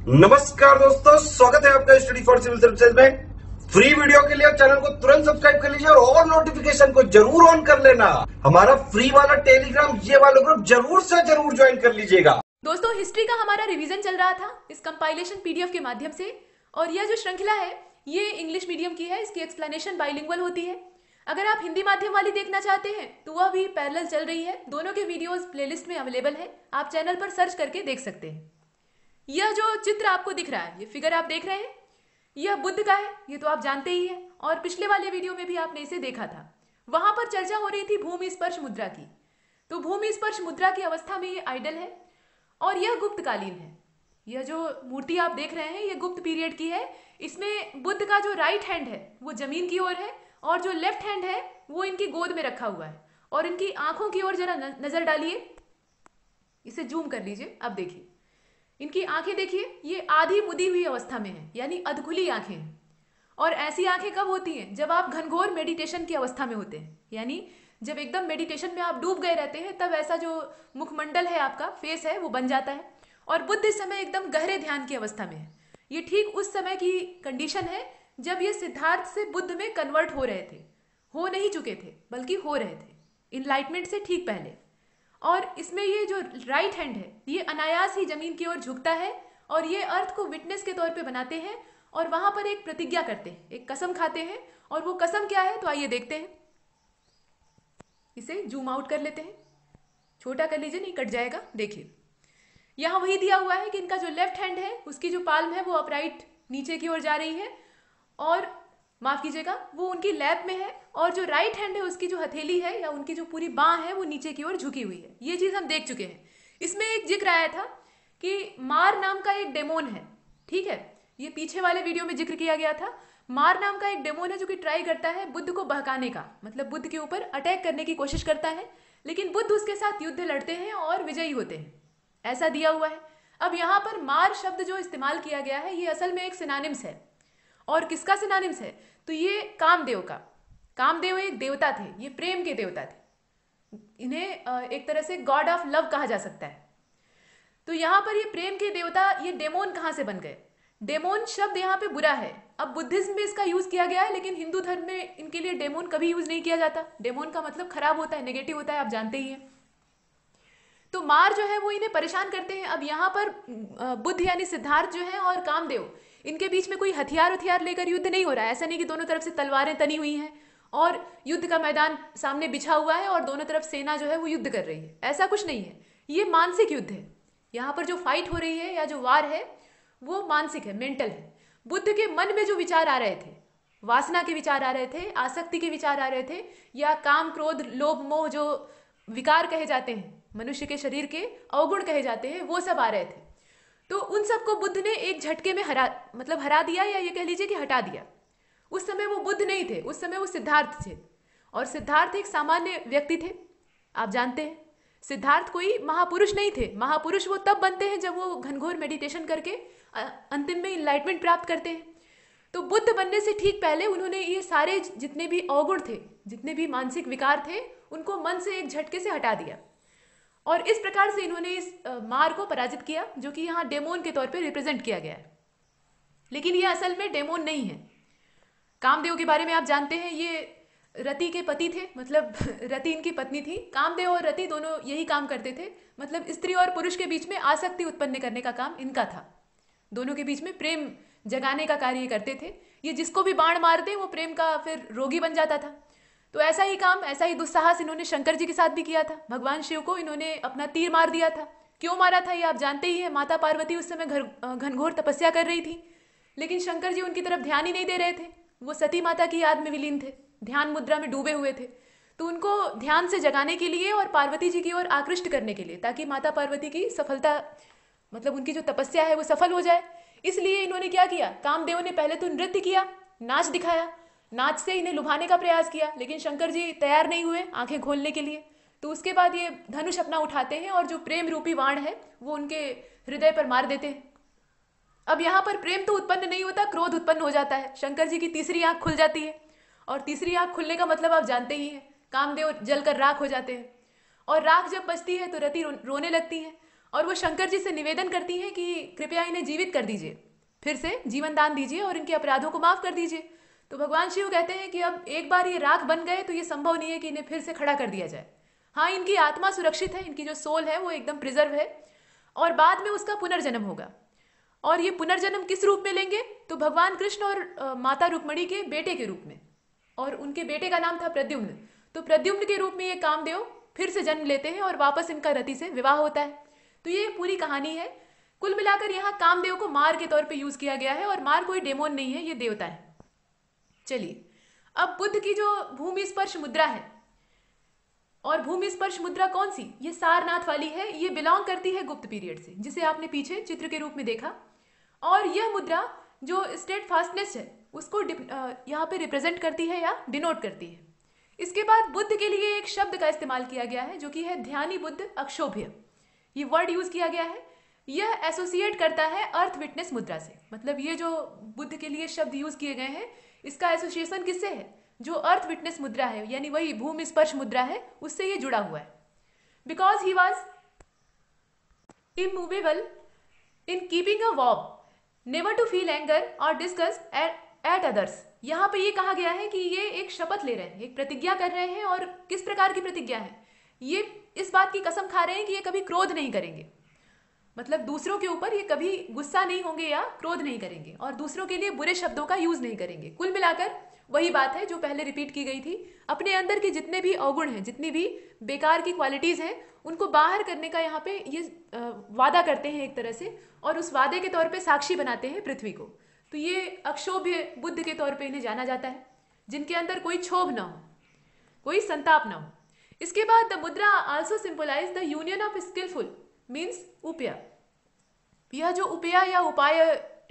नमस्कार दोस्तों, स्वागत है आपका स्टडी फॉर सिविल सर्विसेज में। फ्री वीडियो के लिए चैनल को तुरंत सब्सक्राइब कर लीजिए और नोटिफिकेशन को जरूर ऑन कर लेना। हमारा फ्री वाला टेलीग्राम ये वाला ग्रुप जरूर से जरूर ज्वाइन कर लीजिएगा। दोस्तों, हिस्ट्री का हमारा रिवीजन चल रहा था इस कंपाइलेशन पीडीएफ के माध्यम से, और यह जो श्रृंखला है ये इंग्लिश मीडियम की है। इसकी एक्सप्लेनेशन बाइलिंगुअल होती है। अगर आप हिंदी माध्यम वाली देखना चाहते हैं तो वह भी पैरेलल चल रही है। दोनों के वीडियोस प्लेलिस्ट में अवेलेबल है, आप चैनल पर सर्च करके देख सकते हैं। यह जो चित्र आपको दिख रहा है, ये फिगर आप देख रहे हैं, यह बुद्ध का है, ये तो आप जानते ही हैं। और पिछले वाले वीडियो में भी आपने इसे देखा था। वहां पर चर्चा हो रही थी भूमि स्पर्श मुद्रा की। तो भूमि स्पर्श मुद्रा की अवस्था में ये आइडल है और यह गुप्तकालीन है। यह जो मूर्ति आप देख रहे हैं ये गुप्त पीरियड की है। इसमें बुद्ध का जो राइट हैंड है वो जमीन की ओर है और जो लेफ्ट हैंड है वो इनकी गोद में रखा हुआ है। और इनकी आंखों की ओर जरा नजर डालिए, इसे जूम कर लीजिए। अब देखिए इनकी आंखें, देखिए ये आधी मुदी हुई अवस्था में है, यानी अधखुली आंखें हैं। और ऐसी आंखें कब होती हैं? जब आप घनघोर मेडिटेशन की अवस्था में होते हैं, यानी जब एकदम मेडिटेशन में आप डूब गए रहते हैं, तब ऐसा जो मुखमंडल है, आपका फेस है, वो बन जाता है। और बुद्ध इस समय एकदम गहरे ध्यान की अवस्था में है। ये ठीक उस समय की कंडीशन है जब ये सिद्धार्थ से बुद्ध में कन्वर्ट हो रहे थे। हो नहीं चुके थे बल्कि हो रहे थे, इनलाइटमेंट से ठीक पहले। और इसमें ये जो राइट हैंड है ये अनायास ही जमीन की ओर झुकता है और ये अर्थ को विटनेस के तौर पे बनाते हैं और वहां पर एक प्रतिज्ञा करते हैं, एक कसम खाते हैं। और वो कसम क्या है तो आइए देखते हैं। इसे जूम आउट कर लेते हैं, छोटा कर लीजिए, नहीं कट जाएगा। देखिए यहां वही दिया हुआ है कि इनका जो लेफ्ट हैंड है उसकी जो पाल्म है वो अपराइट नीचे की ओर जा रही है और माफ कीजिएगा वो उनकी लैप में है। और जो राइट हैंड है उसकी जो हथेली है या उनकी जो पूरी बाह है वो नीचे की ओर झुकी हुई है। ये चीज हम देख चुके हैं। इसमें एक जिक्र आया था कि मार नाम का एक डेमोन है, ठीक है, ये पीछे वाले वीडियो में जिक्र किया गया था। मार नाम का एक डेमोन है जो कि ट्राई करता है बुद्ध को बहकाने का, मतलब बुद्ध के ऊपर अटैक करने की कोशिश करता है, लेकिन बुद्ध उसके साथ युद्ध लड़ते हैं और विजयी होते हैं, ऐसा दिया हुआ है। अब यहाँ पर मार शब्द जो इस्तेमाल किया गया है ये असल में एक सिनोनिम्स है। और किसका सिनोनिम्स है? तो ये कामदेव का। कामदेव एक देवता थे, ये प्रेम के देवता थे। इन्हें एक तरह से गॉड ऑफ लव कहा जा सकता है। तो यहाँ पर ये प्रेम के देवता, ये डेमोन कहाँ से बन गए? डेमोन शब्द यहाँ पे बुरा है। अब बुद्धिज्म में इसका यूज किया गया है, लेकिन हिंदू धर्म में इनके लिए डेमोन कभी यूज नहीं किया जाता। डेमोन का मतलब खराब होता है, नेगेटिव होता है, आप जानते ही हैं। तो मार जो है वो इन्हें परेशान करते हैं। अब यहाँ पर बुद्ध यानी सिद्धार्थ जो है और कामदेव, इनके बीच में कोई हथियार लेकर युद्ध नहीं हो रहा है। ऐसा नहीं कि दोनों तरफ से तलवारें तनी हुई हैं और युद्ध का मैदान सामने बिछा हुआ है और दोनों तरफ सेना जो है वो युद्ध कर रही है, ऐसा कुछ नहीं है। ये मानसिक युद्ध है। यहाँ पर जो फाइट हो रही है या जो वार है वो मानसिक है, मेंटल है। बुद्ध के मन में जो विचार आ रहे थे, वासना के विचार आ रहे थे, आसक्ति के विचार आ रहे थे, या काम क्रोध लोभ मोह जो विकार कहे जाते हैं, मनुष्य के शरीर के अवगुण कहे जाते हैं, वो सब आ रहे थे। तो उन सबको बुद्ध ने एक झटके में हरा दिया, या ये कह लीजिए कि हटा दिया। उस समय वो बुद्ध नहीं थे, उस समय वो सिद्धार्थ थे। और सिद्धार्थ एक सामान्य व्यक्ति थे, आप जानते हैं। सिद्धार्थ कोई महापुरुष नहीं थे। महापुरुष वो तब बनते हैं जब वो घनघोर मेडिटेशन करके अंतिम में इनलाइटमेंट प्राप्त करते हैं। तो बुद्ध बनने से ठीक पहले उन्होंने ये सारे जितने भी अवगुण थे, जितने भी मानसिक विकार थे, उनको मन से एक झटके से हटा दिया। और इस प्रकार से इन्होंने इस मार को पराजित किया, जो कि यहाँ डेमोन के तौर पे रिप्रेजेंट किया गया है। लेकिन ये असल में डेमोन नहीं है। कामदेव के बारे में आप जानते हैं, ये रति के पति थे, मतलब रति इनकी पत्नी थी। कामदेव और रति दोनों यही काम करते थे, मतलब स्त्री और पुरुष के बीच में आसक्ति उत्पन्न करने का काम इनका था। दोनों के बीच में प्रेम जगाने का कार्य करते थे। ये जिसको भी बाण मारते वो प्रेम का फिर रोगी बन जाता था। तो ऐसा ही काम, ऐसा ही दुस्साहस इन्होंने शंकर जी के साथ भी किया था। भगवान शिव को इन्होंने अपना तीर मार दिया था। क्यों मारा था ये आप जानते ही हैं। माता पार्वती उस समय घनघोर तपस्या कर रही थी, लेकिन शंकर जी उनकी तरफ ध्यान ही नहीं दे रहे थे। वो सती माता की याद में विलीन थे, ध्यान मुद्रा में डूबे हुए थे। तो उनको ध्यान से जगाने के लिए और पार्वती जी की ओर आकृष्ट करने के लिए, ताकि माता पार्वती की सफलता, मतलब उनकी जो तपस्या है वो सफल हो जाए, इसलिए इन्होंने क्या किया, कामदेव ने पहले तो नृत्य किया, नाच दिखाया, नाच से इन्हें लुभाने का प्रयास किया। लेकिन शंकर जी तैयार नहीं हुए आंखें खोलने के लिए। तो उसके बाद ये धनुष अपना उठाते हैं और जो प्रेम रूपी बाण है वो उनके हृदय पर मार देते हैं। अब यहाँ पर प्रेम तो उत्पन्न नहीं होता, क्रोध उत्पन्न हो जाता है। शंकर जी की तीसरी आंख खुल जाती है, और तीसरी आंख खुलने का मतलब आप जानते ही हैं, कामदेव जलकर राख हो जाते हैं। और राख जब बचती है तो रति रोने लगती है। और वो शंकर जी से निवेदन करती हैं कि कृपया इन्हें जीवित कर दीजिए, फिर से जीवन दान दीजिए और इनके अपराधों को माफ कर दीजिए। तो भगवान शिव कहते हैं कि अब एक बार ये राख बन गए तो ये संभव नहीं है कि इन्हें फिर से खड़ा कर दिया जाए। हाँ, इनकी आत्मा सुरक्षित है, इनकी जो सोल है वो एकदम प्रिजर्व है और बाद में उसका पुनर्जन्म होगा। और ये पुनर्जन्म किस रूप में लेंगे? तो भगवान कृष्ण और माता रुक्मणी के बेटे के रूप में, और उनके बेटे का नाम था प्रद्युम्न। तो प्रद्युम्न के रूप में ये कामदेव फिर से जन्म लेते हैं और वापस इनका रति से विवाह होता है। तो ये पूरी कहानी है। कुल मिलाकर यहाँ कामदेव को मार के तौर पे यूज किया गया है, और मार कोई डेमोन नहीं है, ये देवता है। चलिए, अब बुद्ध की जो भूमि स्पर्श मुद्रा है, और भूमि स्पर्श मुद्रा कौन सी? ये सारनाथ वाली है। ये बिलोंग करती है गुप्त पीरियड से, जिसे आपने पीछे चित्र के रूप में देखा। और यह मुद्रा जो स्टेट फास्टनेस है उसको यहाँ पे रिप्रेजेंट करती है या डिनोट करती है। इसके बाद बुद्ध के लिए एक शब्द का इस्तेमाल किया गया है जो कि है ध्यानी बुद्ध अक्षोभ्य। ये वर्ड यूज किया गया है। यह एसोसिएट करता है अर्थ विटनेस मुद्रा से। मतलब ये जो बुद्ध के लिए शब्द यूज किए गए हैं, इसका एसोसिएशन किससे है? जो अर्थ विटनेस मुद्रा है, यानी वही भूमि स्पर्श मुद्रा है, उससे ये जुड़ा हुआ है। Because he was immovable in keeping a vow, never to feel anger और डिस्गस्ट एट अदर्स। यहाँ पे ये कहा गया है कि ये एक शपथ ले रहे हैं, एक प्रतिज्ञा कर रहे हैं। और किस प्रकार की प्रतिज्ञा है? ये इस बात की कसम खा रहे हैं कि ये कभी क्रोध नहीं करेंगे। मतलब दूसरों के ऊपर ये कभी गुस्सा नहीं होंगे या क्रोध नहीं करेंगे, और दूसरों के लिए बुरे शब्दों का यूज नहीं करेंगे। कुल मिलाकर वही बात है जो पहले रिपीट की गई थी। अपने अंदर के जितने भी अवगुण हैं, जितनी भी बेकार की क्वालिटीज हैं, उनको बाहर करने का यहाँ पे ये वादा करते हैं एक तरह से, और उस वादे के तौर पे साक्षी बनाते हैं पृथ्वी को। तो ये अक्षोभ्य बुद्ध के तौर पे इन्हें जाना जाता है, जिनके अंदर कोई क्षोभ ना हो, कोई संताप ना हो। इसके बाद the mudra also symbolise the union of skilful means उपाय। यह जो उपाय या उपाय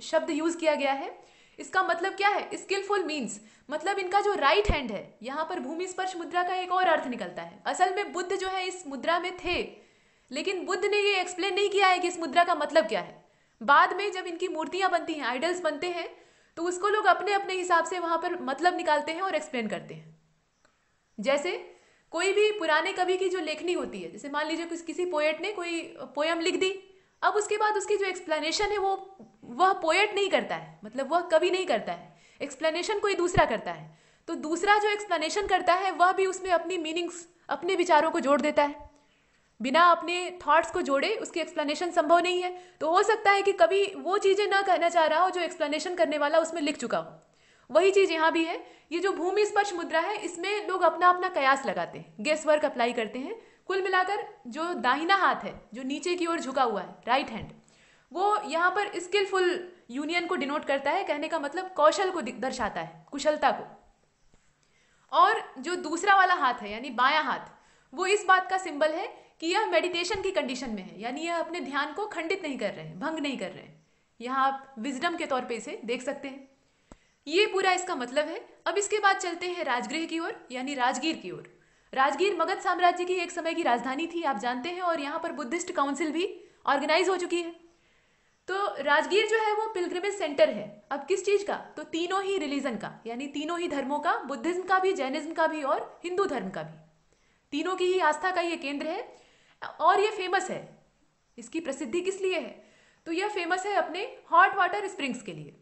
शब्द यूज किया गया है, इसका मतलब क्या है? स्किलफुल मीन्स मतलब इनका जो राइट हैंड है। यहाँ पर भूमि स्पर्श मुद्रा का एक और अर्थ निकलता है। असल में बुद्ध जो है इस मुद्रा में थे, लेकिन बुद्ध ने ये एक्सप्लेन नहीं किया है कि इस मुद्रा का मतलब क्या है। बाद में जब इनकी मूर्तियां बनती हैं, आइडल्स बनते हैं, तो उसको लोग अपने अपने हिसाब से वहां पर मतलब निकालते हैं और एक्सप्लेन करते हैं। जैसे कोई भी पुराने कवि की जो लेखनी होती है, जैसे मान लीजिए किसी पोएट ने कोई पोयम लिख दी, अब उसके बाद उसकी जो एक्सप्लेनेशन है वह पोएट नहीं करता है, मतलब वह कवि नहीं करता है, एक्सप्लेनेशन कोई दूसरा करता है। तो दूसरा जो एक्सप्लेनेशन करता है वह भी उसमें अपनी मीनिंग्स, अपने विचारों को जोड़ देता है। बिना अपने थॉट्स को जोड़े उसकी एक्सप्लेनेशन संभव नहीं है। तो हो सकता है कि कभी वो चीजें ना कहना चाह रहा हो जो एक्सप्लेनेशन करने वाला उसमें लिख चुका हो। वही चीज यहाँ भी है। ये जो भूमि स्पर्श मुद्रा है, इसमें लोग अपना अपना कयास लगाते हैं, गेस वर्क अप्लाई करते हैं। कुल मिलाकर जो दाहिना हाथ है, जो नीचे की ओर झुका हुआ है, राइट हैंड, वो यहाँ पर स्किलफुल यूनियन को डिनोट करता है। कहने का मतलब कौशल को दर्शाता है, कुशलता को। और जो दूसरा वाला हाथ है यानी बायां हाथ, वो इस बात का सिंबल है कि यह मेडिटेशन की कंडीशन में है, यानी यह अपने ध्यान को खंडित नहीं कर रहे हैं, भंग नहीं कर रहे हैं। यहाँ आप विजडम के तौर पे इसे देख सकते हैं। ये पूरा इसका मतलब है। अब इसके बाद चलते हैं राजगृह की ओर, यानी राजगीर की ओर। राजगीर मगध साम्राज्य की एक समय की राजधानी थी, आप जानते हैं, और यहाँ पर बुद्धिस्ट काउंसिल भी ऑर्गेनाइज हो चुकी है। तो राजगीर जो है वो पिलग्रिमेज सेंटर है। अब किस चीज का? तो तीनों ही रिलीजन का, यानी तीनों ही धर्मों का, बुद्धिज्म का भी, जैनिज्म का भी और हिंदू धर्म का भी, तीनों की ही आस्था का ये केंद्र है। और ये फेमस है। इसकी प्रसिद्धि किस लिए है? तो यह फेमस है अपने हॉट वाटर स्प्रिंग्स के लिए।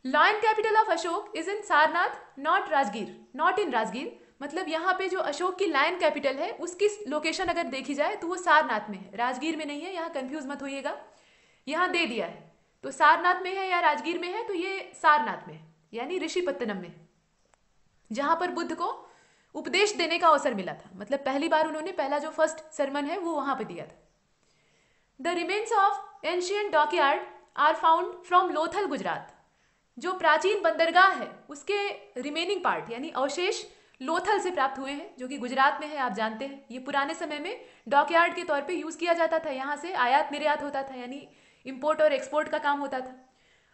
Lion capital of Ashoka is in Sarnath, not Rajgir, not in Rajgir. मतलब यहाँ पे जो अशोक की लायन कैपिटल है उसकी लोकेशन अगर देखी जाए तो वो सारनाथ में है, राजगीर में नहीं है। यहाँ कंफ्यूज मत होइएगा, यहाँ दे दिया है तो सारनाथ में है या राजगीर में है, तो ये सारनाथ में है, यानी ऋषिपत्तनम में, जहां पर बुद्ध को उपदेश देने का अवसर मिला था। मतलब पहली बार उन्होंने पहला जो फर्स्ट सरमन है वो वहां पे दिया था। The remains of ancient dockyard are found from Lothal, Gujarat. जो प्राचीन बंदरगाह है उसके रिमेनिंग पार्ट यानी अवशेष लोथल से प्राप्त हुए हैं, जो कि गुजरात में है, आप जानते हैं। ये पुराने समय में डॉकयार्ड के तौर पे यूज किया जाता था। यहाँ से आयात निर्यात होता था, यानी इंपोर्ट और एक्सपोर्ट का काम होता था।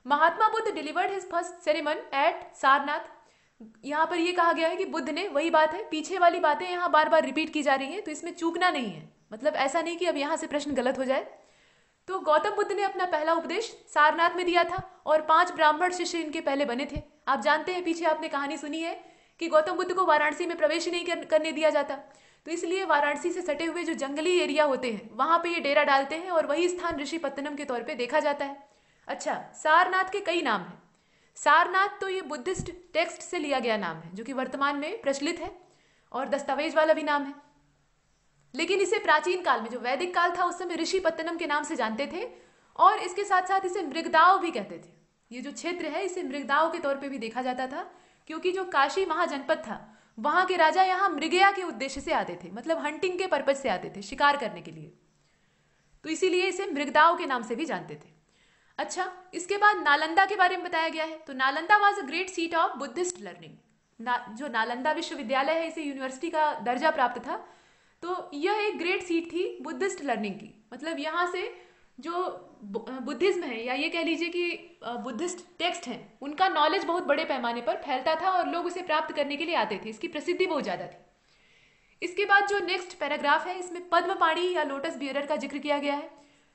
Mahatma Buddha delivered his first sermon at Sarnath. यहाँ पर ये कहा गया है कि बुद्ध ने, वही बात है, पीछे वाली बातें यहाँ बार बार रिपीट की जा रही हैं, तो इसमें चूकना नहीं है। मतलब ऐसा नहीं कि अब यहाँ से प्रश्न गलत हो जाए। तो गौतम बुद्ध ने अपना पहला उपदेश सारनाथ में दिया था और 5 ब्राह्मण शिष्य इनके पहले बने थे। आप जानते हैं, पीछे आपने कहानी सुनी है कि गौतम बुद्ध को वाराणसी में प्रवेश ही नहीं करने दिया जाता, तो इसलिए वाराणसी से सटे हुए जो जंगली एरिया होते हैं वहां पे ये डेरा डालते हैं और वही स्थान ऋषिपत्तनम के तौर पे देखा जाता है। अच्छा, सारनाथ के कई नाम हैं। सारनाथ तो ये बुद्धिस्ट टेक्स्ट से लिया गया नाम है जो कि वर्तमान में प्रचलित है और दस्तावेज वाला भी नाम है। लेकिन इसे प्राचीन काल में जो वैदिक काल था उस समय ऋषिपत्तनम के नाम से जानते थे और इसके साथ साथ इसे मृगदाव भी कहते थे। ये जो क्षेत्र है इसे मृगदाव के तौर पे भी देखा जाता था क्योंकि जो काशी महाजनपद था वहां के राजा यहाँ मृगया के उद्देश्य से आते थे, मतलब हंटिंग के पर्पज से आते थे, शिकार करने के लिए, तो इसीलिए इसे मृगदाव के नाम से भी जानते थे। अच्छा, इसके बाद नालंदा के बारे में बताया गया है। तो Nalanda was a great seat of Buddhist learning. जो नालंदा विश्वविद्यालय है इसे यूनिवर्सिटी का दर्जा प्राप्त था, तो यह एक ग्रेट सीट थी बुद्धिस्ट लर्निंग की। मतलब यहाँ से जो बुद्धिज्म है या ये कह लीजिए कि बुद्धिस्ट टेक्स्ट हैं उनका नॉलेज बहुत बड़े पैमाने पर फैलता था और लोग उसे प्राप्त करने के लिए आते थे, इसकी प्रसिद्धि बहुत ज़्यादा थी। इसके बाद जो नेक्स्ट पैराग्राफ है इसमें पद्मपाणि या लोटस बियरर का जिक्र किया गया है।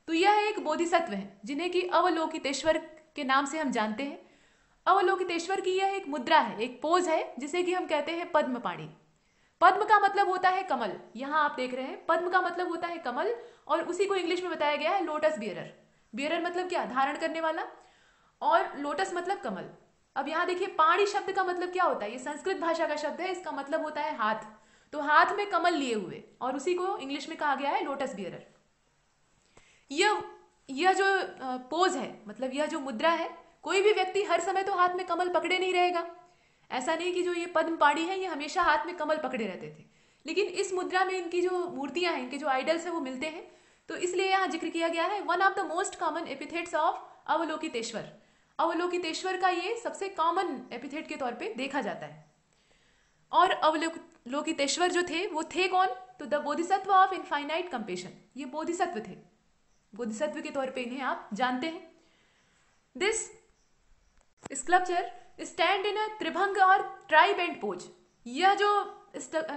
तो यह एक बोधिसत्व है जिन्हें कि अवलोकितेश्वर के नाम से हम जानते हैं। अवलोकितेश्वर की यह एक मुद्रा है, एक पोज है जिसे कि हम कहते हैं पद्मपाणि। पद्म का मतलब होता है कमल, यहाँ आप देख रहे हैं पद्म का मतलब होता है कमल और उसी को इंग्लिश में बताया गया है लोटस बियरर। बियरर मतलब क्या, धारण करने वाला, और लोटस मतलब कमल। अब यहाँ देखिए पाणि शब्द का मतलब क्या होता है, ये संस्कृत भाषा का शब्द है, इसका मतलब होता है हाथ। तो हाथ में कमल लिए हुए और उसी को इंग्लिश में कहा गया है लोटस बियरर। यह जो पोज है, मतलब यह जो मुद्रा है, कोई भी व्यक्ति हर समय तो हाथ में कमल पकड़े नहीं रहेगा। ऐसा नहीं कि जो ये पद्मपाणि है ये हमेशा हाथ में कमल पकड़े रहते थे, लेकिन इस मुद्रा में इनकी जो मूर्तियां हैं, इनके जो आइडल्स हैं वो मिलते हैं। तो इसलिए यहाँ जिक्र किया गया है one of the most common epithets of Avalokiteshvara. Avalokiteshvara का ये सबसे कॉमन एपिथेट के तौर पे देखा जाता है। और अवलोकितेश्वर जो थे वो थे कौन, तो the Bodhisattva of infinite compassion. ये बोधिसत्व थे, बोधिसत्व के तौर पे इन्हें आप जानते हैं। दिस स्कल्पचर स्टैंड इन अ त्रिभंग और ट्राइबेंट पोज। यह जो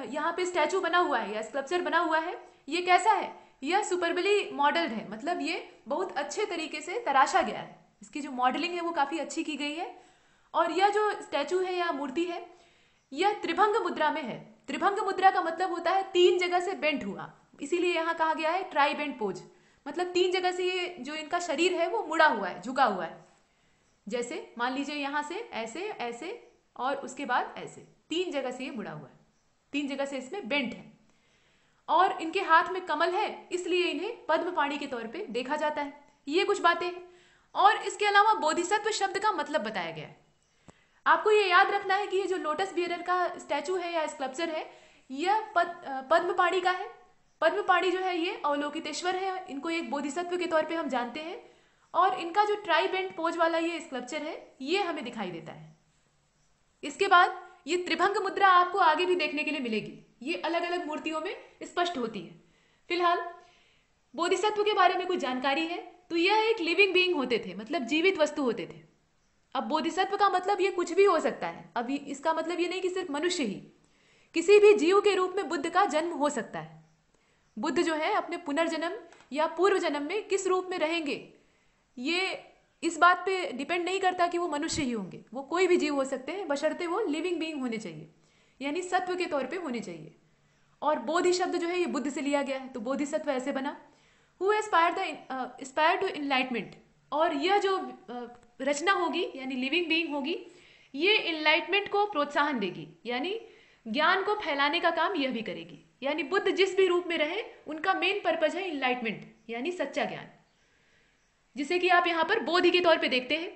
यहाँ पे स्टैचू बना हुआ है या स्कल्पचर बना हुआ है ये कैसा है, यह सुपरबली मॉडल्ड है, मतलब ये बहुत अच्छे तरीके से तराशा गया है। इसकी जो मॉडलिंग है वो काफी अच्छी की गई है। और यह जो स्टैचू है या मूर्ति है यह त्रिभंग मुद्रा में है। त्रिभंग मुद्रा का मतलब होता है तीन जगह से बेंट हुआ, इसीलिए यहाँ कहा गया है ट्राइबेंट पोज। मतलब तीन जगह से ये जो इनका शरीर है वो मुड़ा हुआ है, झुका हुआ है। जैसे मान लीजिए यहाँ से ऐसे ऐसे और उसके बाद ऐसे, तीन जगह से ये मुड़ा हुआ है, तीन जगह से इसमें बेंट है। और इनके हाथ में कमल है इसलिए इन्हें पद्मपाणि के तौर पे देखा जाता है। ये कुछ बातें हैं। और इसके अलावा बोधिसत्व शब्द का मतलब बताया गया है। आपको ये याद रखना है कि ये जो लोटस बियरर का स्टैचू है या स्कल्पचर है यह पद्मपाणि का है। पद्मपाणि जो है ये अवलोकितेश्वर है, इनको एक बोधिसत्व के तौर पे हम जानते हैं। और इनका जो ट्राइबेंट पोज वाला ये स्कल्पचर है ये हमें दिखाई देता है। इसके बाद ये त्रिभंग मुद्रा आपको आगे भी देखने के लिए मिलेगी, ये अलग अलग मूर्तियों में स्पष्ट होती है। फिलहाल बोधिसत्व के बारे में कुछ जानकारी है तो यह एक लिविंग बीइंग होते थे, मतलब जीवित वस्तु होते थे। अब बोधिसत्व का मतलब ये कुछ भी हो सकता है। अब इसका मतलब ये नहीं कि सिर्फ मनुष्य ही, किसी भी जीव के रूप में बुद्ध का जन्म हो सकता है। बुद्ध जो है अपने पुनर्जन्म या पूर्व जन्म में किस रूप में रहेंगे ये इस बात पे डिपेंड नहीं करता कि वो मनुष्य ही होंगे, वो कोई भी जीव हो सकते हैं, बशर्ते वो लिविंग बीइंग होने चाहिए, यानी सत्व के तौर पे होने चाहिए। और बोधि शब्द जो है ये बुद्ध से लिया गया है, तो बोधिसत्व ऐसे बना हु एस्पायर टू इनलाइटमेंट। और यह जो रचना होगी यानी लिविंग बीइंग होगी ये इनलाइटमेंट को प्रोत्साहन देगी, यानी ज्ञान को फैलाने का काम यह भी करेगी। यानी बुद्ध जिस भी रूप में रहे उनका मेन पर्पज है इनलाइटमेंट यानी सच्चा ज्ञान, जिसे कि आप यहाँ पर बोधि के तौर पे देखते हैं।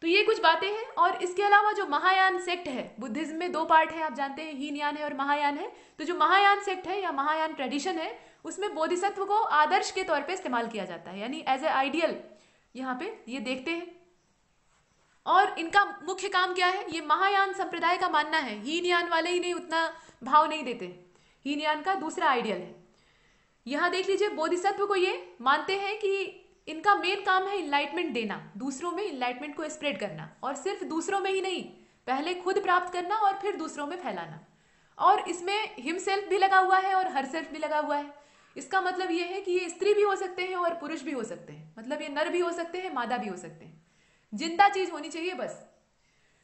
तो ये कुछ बातें हैं। और इसके अलावा जो महायान सेक्ट है, बुद्धिज्म में दो पार्ट है आप जानते हैं, हीनयान है और महायान है। तो जो महायान सेक्ट है या महायान ट्रेडिशन है उसमें बोधिसत्व को आदर्श के तौर पे इस्तेमाल किया जाता है, यानी एज ए आइडियल यहाँ पे ये देखते हैं। और इनका मुख्य काम क्या है, ये महायान संप्रदाय का मानना है, हीनयान वाले ही नहीं उतना भाव नहीं देते, हीनयान का दूसरा आइडियल है। यहाँ देख लीजिए बोधिसत्व को ये मानते हैं कि इनका मेन काम है इनलाइटमेंट देना, दूसरों में इनलाइटमेंट को स्प्रेड करना, और सिर्फ दूसरों में ही नहीं, पहले खुद प्राप्त करना और फिर दूसरों में फैलाना। और इसमें हिमसेल्फ भी लगा हुआ है और हर सेल्फ भी लगा हुआ है। इसका मतलब ये है कि ये स्त्री भी हो सकते हैं और पुरुष भी हो सकते हैं, मतलब ये नर भी हो सकते हैं मादा भी हो सकते हैं, जिंदा चीज होनी चाहिए बस।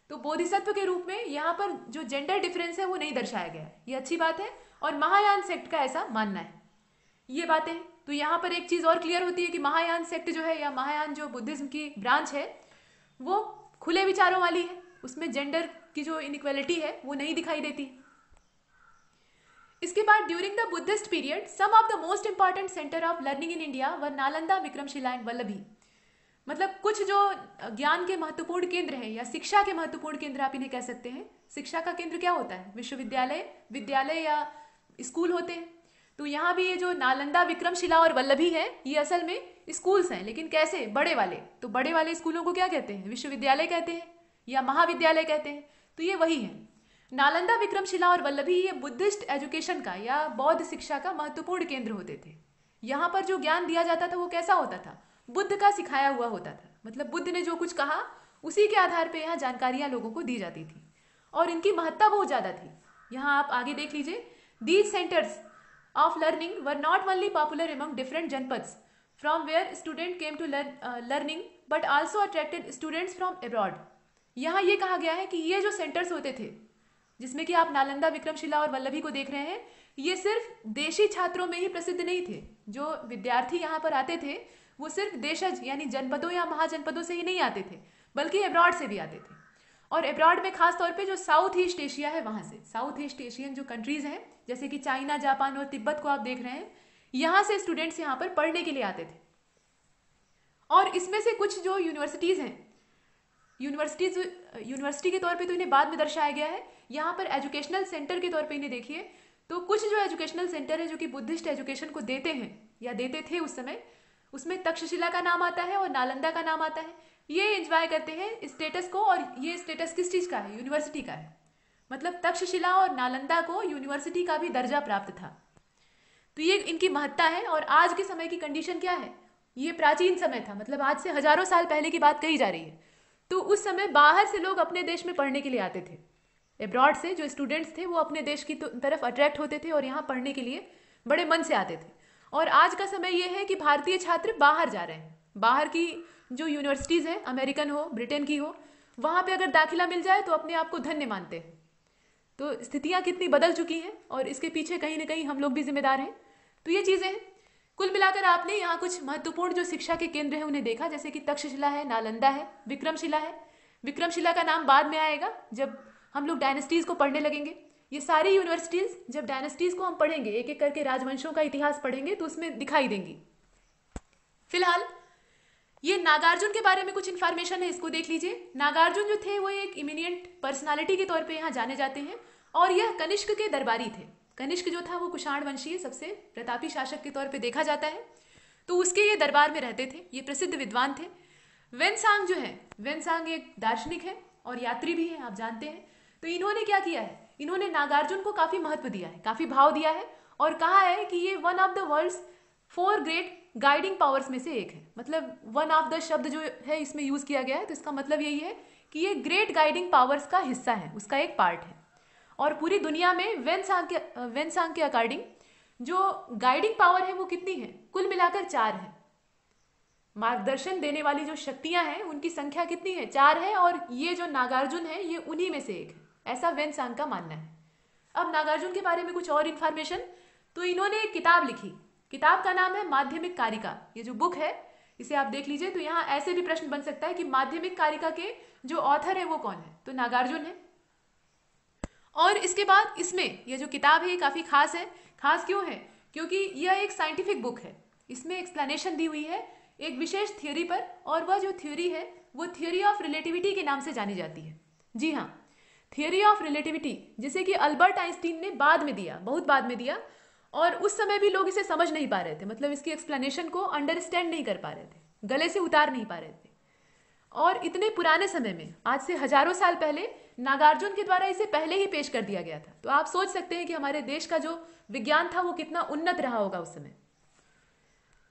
तो बोधिसत्व के रूप में यहाँ पर जो जेंडर डिफरेंस है वो नहीं दर्शाया गया है, ये अच्छी बात है। और महायान सेक्ट का ऐसा मानना है। ये बातें, तो यहाँ पर एक चीज और क्लियर होती है कि महायान सेक्ट जो है या महायान जो बुद्धिज्म की ब्रांच है वो खुले विचारों वाली है, उसमें जेंडर की जो इनइक्वालिटी है वो नहीं दिखाई देती। इसके बाद during the Buddhist period some of the most important centre of learning in India व नालंदा, विक्रमशिला एंड वल्लभी। मतलब कुछ जो ज्ञान के महत्वपूर्ण केंद्र हैं या शिक्षा के महत्वपूर्ण केंद्र आप इन्हें कह सकते हैं। शिक्षा का केंद्र क्या होता है? विश्वविद्यालय, विद्यालय या स्कूल होते हैं। तो यहाँ भी ये जो नालंदा, विक्रमशिला और वल्लभी है ये असल में स्कूल्स हैं, लेकिन कैसे? बड़े वाले। तो बड़े वाले स्कूलों को क्या कहते हैं? विश्वविद्यालय कहते हैं या महाविद्यालय कहते हैं। तो ये वही है। नालंदा, विक्रमशिला और वल्लभी ये बुद्धिस्ट एजुकेशन का या बौद्ध शिक्षा का महत्वपूर्ण केंद्र होते थे। यहाँ पर जो ज्ञान दिया जाता था वो कैसा होता था? बुद्ध का सिखाया हुआ होता था। मतलब बुद्ध ने जो कुछ कहा उसी के आधार पर यहाँ जानकारियां लोगों को दी जाती थी और इनकी महत्ता बहुत ज्यादा थी। यहाँ आप आगे देख लीजिए, these centres of learning were not only popular among different janpads from where student came to learning but also attracted students from abroad। यहाँ ये कहा गया है कि ये जो सेंटर्स होते थे जिसमें कि आप नालंदा, विक्रमशिला और वल्लभी को देख रहे हैं, ये सिर्फ देशी छात्रों में ही प्रसिद्ध नहीं थे। जो विद्यार्थी यहाँ पर आते थे वो सिर्फ देशज यानी जनपदों या महाजनपदों से ही नहीं आते थे बल्कि अब्रॉड से भी आते थे। और अब्रॉड में खास तौर पे जो साउथ ईस्ट एशिया है वहां से, साउथ ईस्ट एशियन जो कंट्रीज हैं जैसे कि चाइना, जापान और तिब्बत को आप देख रहे हैं, यहाँ से स्टूडेंट्स यहाँ पर पढ़ने के लिए आते थे। और इसमें से कुछ जो यूनिवर्सिटीज हैं, यूनिवर्सिटी के तौर पे तो इन्हें बाद में दर्शाया गया है, यहाँ पर एजुकेशनल सेंटर के तौर पे इन्हें देखिए। तो कुछ जो एजुकेशनल सेंटर है जो कि बुद्धिस्ट एजुकेशन को देते हैं या देते थे उस समय, उसमें तक्षशिला का नाम आता है और नालंदा का नाम आता है। ये एंजॉय करते हैं स्टेटस को, और ये स्टेटस किस चीज का है? यूनिवर्सिटी का है। मतलब तक्षशिला और नालंदा को यूनिवर्सिटी का भी दर्जा प्राप्त था। तो ये इनकी महत्ता है। और आज के समय की कंडीशन क्या है? ये प्राचीन समय था, मतलब आज से हजारों साल पहले की बात कही जा रही है। तो उस समय बाहर से लोग अपने देश में पढ़ने के लिए आते थे। अब्रॉड से जो स्टूडेंट्स थे वो अपने देश की तरफ अट्रैक्ट होते थे और यहाँ पढ़ने के लिए बड़े मन से आते थे। और आज का समय ये है कि भारतीय छात्र बाहर जा रहे हैं। बाहर की जो यूनिवर्सिटीज हैं, अमेरिकन हो, ब्रिटेन की हो, वहां पे अगर दाखिला मिल जाए तो अपने आप को धन्य मानते हैं। तो स्थितियां कितनी बदल चुकी हैं और इसके पीछे कहीं ना कहीं हम लोग भी जिम्मेदार हैं। तो ये चीजें हैं। कुल मिलाकर आपने यहाँ कुछ महत्वपूर्ण जो शिक्षा के केंद्र हैं उन्हें देखा, जैसे कि तक्षशिला है, नालंदा है, विक्रमशिला है। विक्रमशिला का नाम बाद में आएगा जब हम लोग डायनेस्टीज को पढ़ने लगेंगे। ये सारी यूनिवर्सिटीज जब डायनेस्टीज को हम पढ़ेंगे, एक एक करके राजवंशों का इतिहास पढ़ेंगे, तो उसमें दिखाई देंगी। फिलहाल ये नागार्जुन के बारे में कुछ इन्फॉर्मेशन है, इसको देख लीजिए। नागार्जुन जो थे वो एक इमिनिएंट पर्सनालिटी के तौर पे यहाँ जाने जाते हैं और यह कनिष्क के दरबारी थे। कनिष्क जो था वो कुषाण वंशीय सबसे प्रतापी शासक के तौर पे देखा जाता है। तो उसके ये दरबार में रहते थे। ये प्रसिद्ध विद्वान थे। वेनसांग जो है, वेनसांग एक दार्शनिक है और यात्री भी है, आप जानते हैं। तो इन्होंने क्या किया है? इन्होंने नागार्जुन को काफी महत्व दिया है, काफी भाव दिया है और कहा है कि ये one of the world's 4 great guiding powers में से एक है। मतलब वन ऑफ द शब्द जो है इसमें यूज किया गया है, तो इसका मतलब यही है कि ये ग्रेट गाइडिंग पावर्स का हिस्सा है, उसका एक पार्ट है। और पूरी दुनिया में वेनसांग के अकॉर्डिंग जो गाइडिंग पावर है वो कितनी है? कुल मिलाकर 4 है। मार्गदर्शन देने वाली जो शक्तियां हैं उनकी संख्या कितनी है? 4 है। और ये जो नागार्जुन है ये उन्हीं में से एक है, ऐसा वेनसांग का मानना है। अब नागार्जुन के बारे में कुछ और इन्फॉर्मेशन। तो इन्होंने एक किताब लिखी, किताब का नाम है माध्यमिक कारिका। ये जो बुक है इसे आप देख लीजिए। तो यहाँ ऐसे भी प्रश्न बन सकता है कि माध्यमिक कारिका के जो ऑथर है वो कौन है? तो नागार्जुन है। और इसके बाद इसमें ये जो किताब है ये काफी खास है। खास क्यों है? क्योंकि यह एक साइंटिफिक बुक है। इसमें एक्सप्लेनेशन दी हुई है एक विशेष थ्योरी पर, और वह जो थ्योरी है वो थ्योरी ऑफ रिलेटिविटी के नाम से जानी जाती है। जी हाँ, थ्योरी ऑफ रिलेटिविटी, जिसे कि अल्बर्ट आइंस्टीन ने बाद में दिया, बहुत बाद में दिया, और उस समय भी लोग इसे समझ नहीं पा रहे थे। मतलब इसकी एक्सप्लेनेशन को अंडरस्टैंड नहीं कर पा रहे थे, गले से उतार नहीं पा रहे थे। और इतने पुराने समय में, आज से हजारों साल पहले, नागार्जुन के द्वारा इसे पहले ही पेश कर दिया गया था। तो आप सोच सकते हैं कि हमारे देश का जो विज्ञान था वो कितना उन्नत रहा होगा उस समय।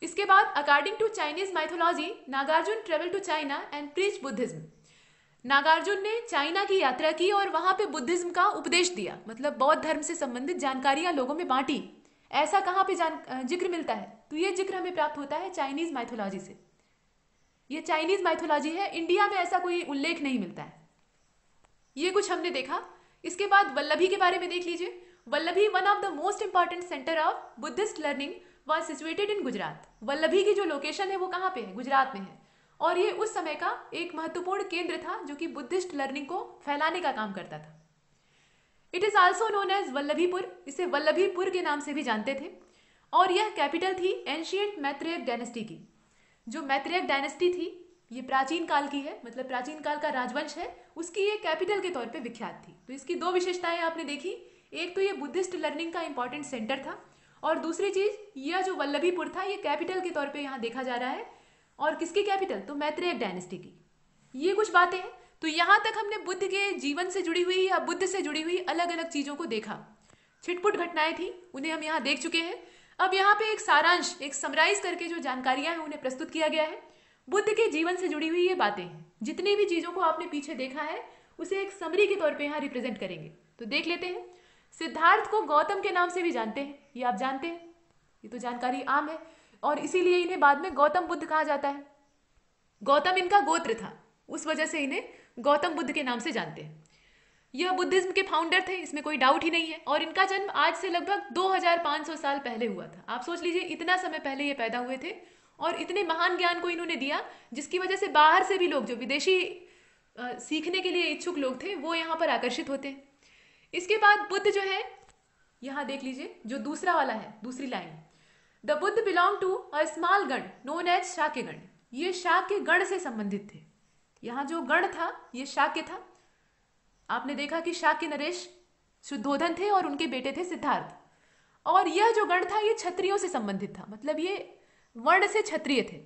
इसके बाद according to Chinese mythology, Nagarjuna travel to China and preach Buddhism. Nagarjuna ने चाइना की यात्रा की और वहां पे बुद्धिज्म का उपदेश दिया, मतलब बौद्ध धर्म से संबंधित जानकारियां लोगों में बांटी। ऐसा कहां पे जिक्र मिलता है? तो ये जिक्र हमें प्राप्त होता है चाइनीज माइथोलॉजी से। ये चाइनीज माइथोलॉजी है, इंडिया में ऐसा कोई उल्लेख नहीं मिलता है। ये कुछ हमने देखा। इसके बाद वल्लभी के बारे में देख लीजिए। Vallabhi, one of the most important centre of Buddhist learning, was situated in Gujarat. Vallabhi की जो लोकेशन है वो कहाँ पे है? गुजरात में है। और ये उस समय का एक महत्वपूर्ण केंद्र था जो कि बुद्धिस्ट लर्निंग को फैलाने का काम करता था। It is also known as Vallabhipur, इसे वल्लभीपुर के नाम से भी जानते थे। और यह कैपिटल थी एंशियंट मैत्रेयक डायनेस्टी की। जो मैत्रेयक डायनेस्टी थी ये प्राचीन काल की है, मतलब प्राचीन काल का राजवंश है, उसकी ये कैपिटल के तौर पे विख्यात थी। तो इसकी दो विशेषताएं आपने देखी, एक तो ये बुद्धिस्ट लर्निंग का इंपॉर्टेंट सेंटर था, और दूसरी चीज यह जो वल्लभीपुर था ये कैपिटल के तौर पे यहाँ देखा जा रहा है। और किसकी कैपिटल? तो मैत्रेयक डायनेस्टी की। ये कुछ बातें हैं। तो यहाँ तक हमने बुद्ध के जीवन से जुड़ी हुई या बुद्ध से जुड़ी हुई अलग अलग चीजों को देखा। छिटपुट घटनाएं थी, उन्हें हम यहाँ देख चुके हैं। अब यहाँ पे एक सारांश, एक समराइज करके जो जानकारियां हैं उन्हें प्रस्तुत किया गया है। बुद्ध के जीवन से जुड़ी हुई ये बातें हैं। जितनी भी चीजों को आपने पीछे देखा है उसे एक समरी के तौर पे यहाँ रिप्रेजेंट करेंगे। तो देख लेते हैं। सिद्धार्थ को गौतम के नाम से भी जानते हैं, ये आप जानते हैं, ये तो जानकारी आम है, और इसीलिए इन्हें बाद में गौतम बुद्ध कहा जाता है। गौतम इनका गोत्र था, उस वजह से इन्हें गौतम बुद्ध के नाम से जानते हैं। यह बुद्धिज्म के फाउंडर थे, इसमें कोई डाउट ही नहीं है। और इनका जन्म आज से लगभग 2500 साल पहले हुआ था। आप सोच लीजिए इतना समय पहले ये पैदा हुए थे, और इतने महान ज्ञान को इन्होंने दिया जिसकी वजह से बाहर से भी लोग, जो विदेशी सीखने के लिए इच्छुक लोग थे, वो यहाँ पर आकर्षित होते हैं। इसके बाद बुद्ध जो है, यहाँ देख लीजिए जो दूसरा वाला है, दूसरी line, the Buddha belong to a small gana known as Shakya gana. ये शाक्य गण से संबंधित थे। यहाँ जो गण था ये शाक्य था। आपने देखा कि शाक्य नरेश शुद्धोधन थे और उनके बेटे थे सिद्धार्थ। और यह जो गण था ये क्षत्रियों से संबंधित था, मतलब ये वर्ण से क्षत्रिय थे,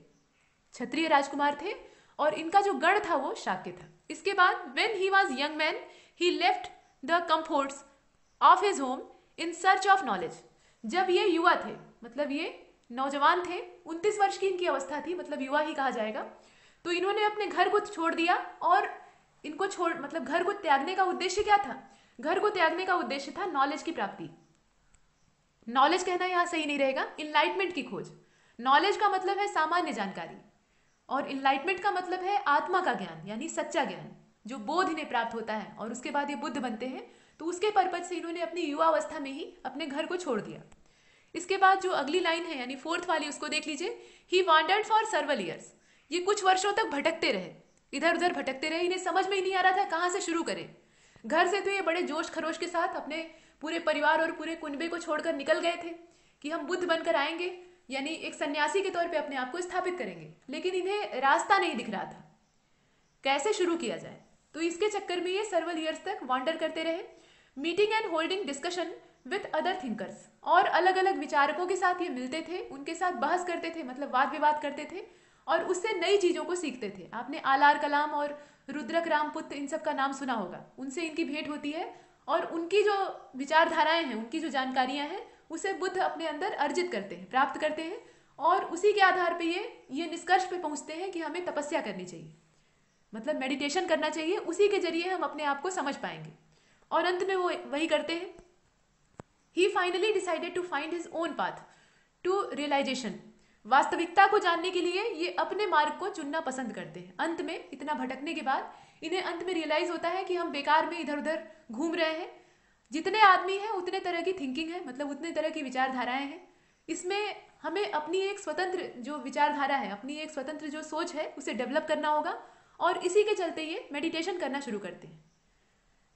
क्षत्रिय राजकुमार थे, और इनका जो गण था वो शाक्य था। इसके बाद when he was young man he left the comforts of his home in search of knowledge. जब ये युवा थे, मतलब ये नौजवान थे, 29 वर्ष की इनकी अवस्था थी, मतलब युवा ही कहा जाएगा, तो इन्होंने अपने घर को छोड़ दिया। और इनको मतलब घर को त्यागने का उद्देश्य क्या था? घर को त्यागने का उद्देश्य था नॉलेज की प्राप्ति। नॉलेज कहना यहां सही नहीं रहेगा, इनलाइटमेंट की खोज। नॉलेज का मतलब है सामान्य जानकारी, और इनलाइटमेंट का मतलब है आत्मा का ज्ञान, यानी सच्चा ज्ञान, जो बोध इन्हें प्राप्त होता है और उसके बाद ये बुद्ध बनते हैं। तो उसके पर्पज से इन्होंने अपनी युवावस्था में ही अपने घर को छोड़ दिया। इसके बाद जो अगली लाइन है यानी फोर्थ वाली, उसको देख लीजिए। ही वांडर्ड फॉर सर्वल ईयर्स। ये कुछ वर्षों तक भटकते रहे, इधर उधर भटकते रहे। इन्हें समझ में ही नहीं आ रहा था कहाँ से शुरू करें। घर से तो ये बड़े जोश खरोश के साथ अपने पूरे परिवार और पूरे कुनबे को छोड़कर निकल गए थे कि हम बुद्ध बनकर आएंगे, यानी एक सन्यासी के तौर पे अपने आप को स्थापित करेंगे। लेकिन इन्हें रास्ता नहीं दिख रहा था, कैसे शुरू किया जाए। तो इसके चक्कर में ये सर्वल ईयर्स तक वांडर करते रहे, meeting and holding discussion with other thinkers. और अलग अलग विचारकों के साथ ये मिलते थे, उनके साथ बहस करते थे, मतलब वाद विवाद करते थे, और उससे नई चीजों को सीखते थे। आपने आलार कलाम और रुद्रक रामपुत्र इन सब का नाम सुना होगा, उनसे इनकी भेंट होती है, और उनकी जो विचारधाराएं हैं, उनकी जो जानकारियां हैं, उसे बुद्ध अपने अंदर अर्जित करते हैं, प्राप्त करते हैं, और उसी के आधार पे ये निष्कर्ष पे पहुंचते हैं कि हमें तपस्या करनी चाहिए, मतलब मेडिटेशन करना चाहिए, उसी के जरिए हम अपने आप को समझ पाएंगे। और अंत में वो वही करते हैं। He finally decided to find his own path to realisation. वास्तविकता को जानने के लिए ये अपने मार्ग को चुनना पसंद करते हैं। अंत में इतना भटकने के बाद इन्हें अंत में रियलाइज होता है कि हम बेकार में इधर उधर घूम रहे हैं। जितने आदमी हैं उतने तरह की थिंकिंग है, मतलब उतने तरह की विचारधाराएं हैं। इसमें हमें अपनी एक स्वतंत्र जो विचारधारा है, अपनी एक स्वतंत्र जो सोच है, उसे डेवलप करना होगा। और इसी के चलते ये मेडिटेशन करना शुरू करते हैं।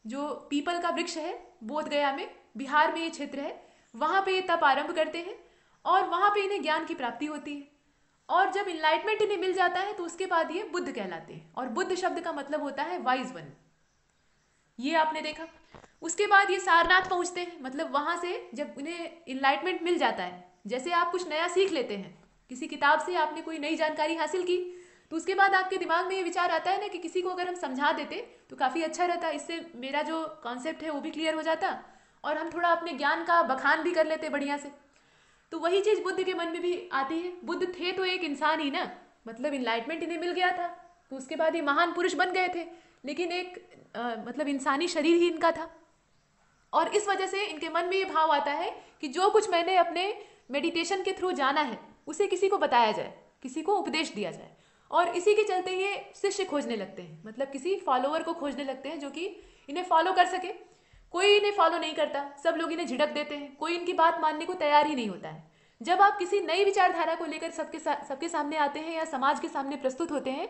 जो पीपल का वृक्ष है बोध गया में, बिहार में ये क्षेत्र है, वहां पे ये तप आरंभ करते हैं, और वहां पे इन्हें ज्ञान की प्राप्ति होती है। और जब इनलाइटमेंट इन्हें मिल जाता है तो उसके बाद ये बुद्ध कहलाते हैं। और बुद्ध शब्द का मतलब होता है वाइज वन, ये आपने देखा। उसके बाद ये सारनाथ पहुंचते हैं, मतलब वहां से जब उन्हें इनलाइटमेंट मिल जाता है, जैसे आप कुछ नया सीख लेते हैं, किसी किताब से आपने कोई नई जानकारी हासिल की, तो उसके बाद आपके दिमाग में ये विचार आता है ना कि किसी को अगर हम समझा देते तो काफी अच्छा रहता, इससे मेरा जो कॉन्सेप्ट है वो भी क्लियर हो जाता, और हम थोड़ा अपने ज्ञान का बखान भी कर लेते बढ़िया से। तो वही चीज बुद्ध के मन में भी आती है। बुद्ध थे तो एक इंसान ही ना, मतलब इनलाइटमेंट इन्हें मिल गया था, तो उसके बाद ये महान पुरुष बन गए थे, लेकिन एक मतलब इंसानी शरीर ही इनका था। और इस वजह से इनके मन में ये भाव आता है कि जो कुछ मैंने अपने मेडिटेशन के थ्रू जाना है उसे किसी को बताया जाए, किसी को उपदेश दिया जाए। और इसी के चलते ये शिष्य खोजने लगते हैं, मतलब किसी फॉलोअर को खोजने लगते हैं जो कि इन्हें फॉलो कर सके। कोई इन्हें फॉलो नहीं करता, सब लोग इन्हें झिड़क देते हैं, कोई इनकी बात मानने को तैयार ही नहीं होता है। जब आप किसी नई विचारधारा को लेकर सबके सामने आते हैं या समाज के सामने प्रस्तुत होते हैं,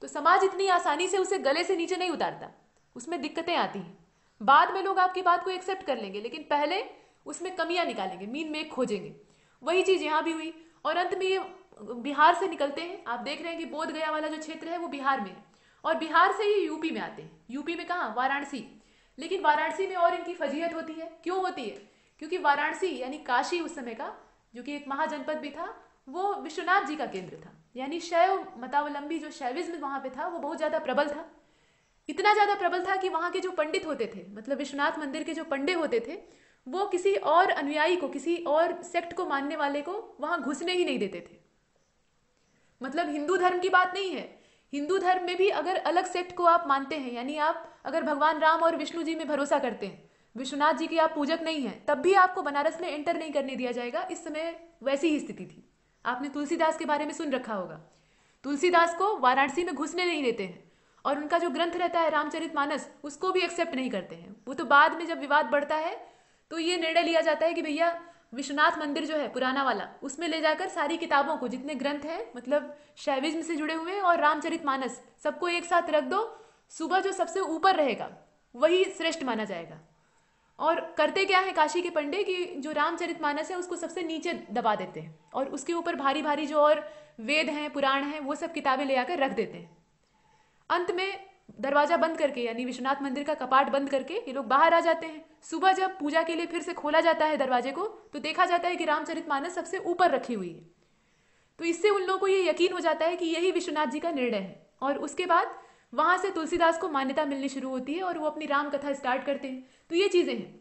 तो समाज इतनी आसानी से उसे गले से नीचे नहीं उतारता, उसमें दिक्कतें आती हैं। बाद में लोग आपकी बात को एक्सेप्ट कर लेंगे, लेकिन पहले उसमें कमियां निकालेंगे, मीन मेक खोजेंगे। वही चीज यहाँ भी हुई और अंत में ये बिहार से निकलते हैं। आप देख रहे हैं कि बोध गया वाला जो क्षेत्र है वो बिहार में है और बिहार से ये यूपी में आते हैं। यूपी में कहाँ? वाराणसी। लेकिन वाराणसी में और इनकी फजीहत होती है। क्यों होती है? क्योंकि वाराणसी यानी काशी उस समय का, जो कि एक महाजनपद भी था, वो विश्वनाथ जी का केंद्र था। यानी शैव मतावलंबी जो शैविज्म वहां पे था वो बहुत ज्यादा प्रबल था। इतना ज्यादा प्रबल था कि वहां के जो पंडित होते थे, मतलब विश्वनाथ मंदिर के जो पंडे होते थे, वो किसी और अनुयायी को, किसी और सेक्ट को मानने वाले को वहां घुसने ही नहीं देते थे। मतलब हिंदू धर्म की बात नहीं है, हिंदू धर्म में भी अगर अलग सेक्ट को आप मानते हैं, यानी आप अगर भगवान राम और विष्णु जी में भरोसा करते हैं, विश्वनाथ जी की आप पूजक नहीं हैं, तब भी आपको बनारस में एंटर नहीं करने दिया जाएगा। इस समय वैसी ही स्थिति थी। आपने तुलसीदास के बारे में सुन रखा होगा, तुलसीदास को वाराणसी में घुसने नहीं देते हैं और उनका जो ग्रंथ रहता है रामचरितमानस, उसको भी एक्सेप्ट नहीं करते हैं। वो तो बाद में जब विवाद बढ़ता है तो ये निर्णय लिया जाता है कि भैया विश्वनाथ मंदिर जो है पुराना वाला, उसमें ले जाकर सारी किताबों को, जितने ग्रंथ हैं मतलब शैविज्म से जुड़े हुए और रामचरितमानस, सबको एक साथ रख दो। सुबह जो सबसे ऊपर रहेगा वही श्रेष्ठ माना जाएगा। और करते क्या है काशी के पंडे कि जो रामचरितमानस है उसको सबसे नीचे दबा देते हैं और उसके ऊपर भारी भारी जो और वेद हैं, पुराण हैं, वो सब किताबें ले आकर रख देते हैं। अंत में दरवाजा बंद करके, यानी विश्वनाथ मंदिर का कपाट बंद करके ये लोग बाहर आ जाते हैं। सुबह जब पूजा के लिए फिर से खोला जाता है दरवाजे को, तो देखा जाता है कि रामचरितमानस सबसे ऊपर रखी हुई है। तो इससे उन लोगों को ये यकीन हो जाता है कि यही विश्वनाथ जी का निर्णय है और उसके बाद वहां से तुलसीदास को मान्यता मिलनी शुरू होती है और वो अपनी राम कथा स्टार्ट करते हैं। तो ये चीजें हैं।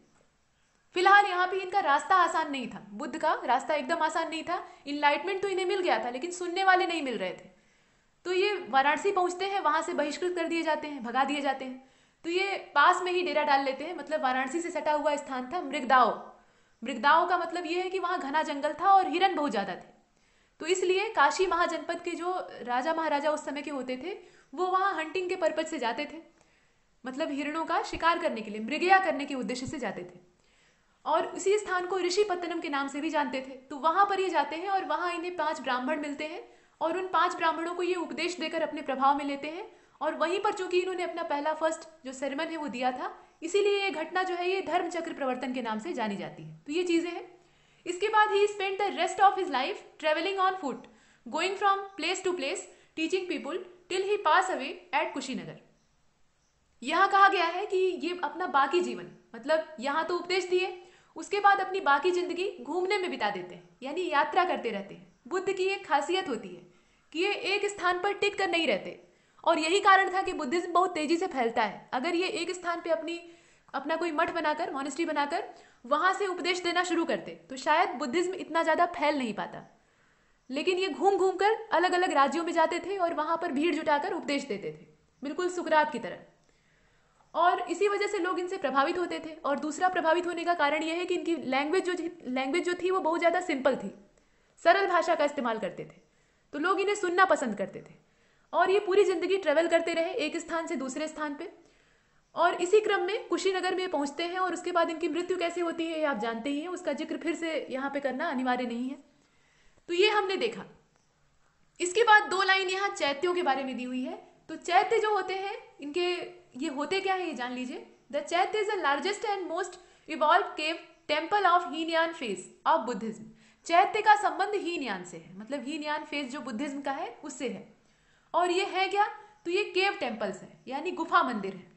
फिलहाल यहाँ पे इनका रास्ता आसान नहीं था, बुद्ध का रास्ता एकदम आसान नहीं था। इनलाइटमेंट तो इन्हें मिल गया था, लेकिन सुनने वाले नहीं मिल रहे थे। तो ये वाराणसी पहुंचते हैं, वहां से बहिष्कृत कर दिए जाते हैं, भगा दिए जाते हैं। तो ये पास में ही डेरा डाल लेते हैं। मतलब वाराणसी से सटा हुआ स्थान था मृगदाओ। मृगदाओ का मतलब ये है कि वहां घना जंगल था और हिरन बहुत ज्यादा थे। तो इसलिए काशी महाजनपद के जो राजा महाराजा उस समय के होते थे, वो वहां हंटिंग के पर्पज से जाते थे, मतलब हिरणों का शिकार करने के लिए, मृगया करने के उद्देश्य से जाते थे। और उसी स्थान को ऋषिपत्तनम के नाम से भी जानते थे। तो वहां पर ये जाते हैं और वहां इन्हें 5 ब्राह्मण मिलते हैं और उन 5 ब्राह्मणों को ये उपदेश देकर अपने प्रभाव में लेते हैं। और वहीं पर चूंकि इन्होंने अपना पहला फर्स्ट जो सेरेमन है वो दिया था, इसीलिए ये घटना जो है ये धर्म चक्र प्रवर्तन के नाम से जानी जाती है। तो ये चीजें हैं। इसके बाद he spend the rest of his life travelling on foot, going from place to place, teaching people till he pass away at Kushinagar. यहां कहा गया है कि ये अपना बाकी जीवन, मतलब यहां तो उपदेश दिए, उसके बाद अपनी बाकी जिंदगी घूमने में बिता देते हैं, यानी यात्रा करते रहते हैं। बुद्ध की एक खासियत होती है कि ये एक स्थान पर टिक कर नहीं रहते और यही कारण था कि बुद्धिज्म बहुत तेजी से फैलता है। अगर ये एक स्थान पे अपना कोई मठ बनाकर, मॉनेस्ट्री बनाकर वहां से उपदेश देना शुरू करते तो शायद बुद्धिज्म इतना ज्यादा फैल नहीं पाता। लेकिन ये घूम घूम कर अलग अलग राज्यों में जाते थे और वहां पर भीड़ जुटाकर उपदेश देते थे, बिल्कुल सुकरात की तरह। और इसी वजह से लोग इनसे प्रभावित होते थे। और दूसरा प्रभावित होने का कारण यह है कि इनकी लैंग्वेज जो थी वो बहुत ज्यादा सिंपल थी, सरल भाषा का इस्तेमाल करते थे, तो लोग इन्हें सुनना पसंद करते थे। और ये पूरी जिंदगी ट्रेवल करते रहे एक स्थान से दूसरे स्थान पे, और इसी क्रम में कुशीनगर में पहुंचते हैं। और उसके बाद इनकी मृत्यु कैसे होती है ये आप जानते ही हैं, उसका जिक्र फिर से यहाँ पे करना अनिवार्य नहीं है। तो ये हमने देखा। इसके बाद 2 लाइन यहाँ चैत्यों के बारे में दी हुई है। तो चैत्य जो होते हैं इनके, ये होते क्या है ये जान लीजिए। द चैत्य is the largest and most evolve cave temple of Hinayana phase of Buddhism. चैत्य का संबंध हीनयान से है, मतलब हीनयान फेज जो बुद्धिज्म का है उससे है। और ये है क्या? तो ये केव टेम्पल्स है, यानी गुफा मंदिर है।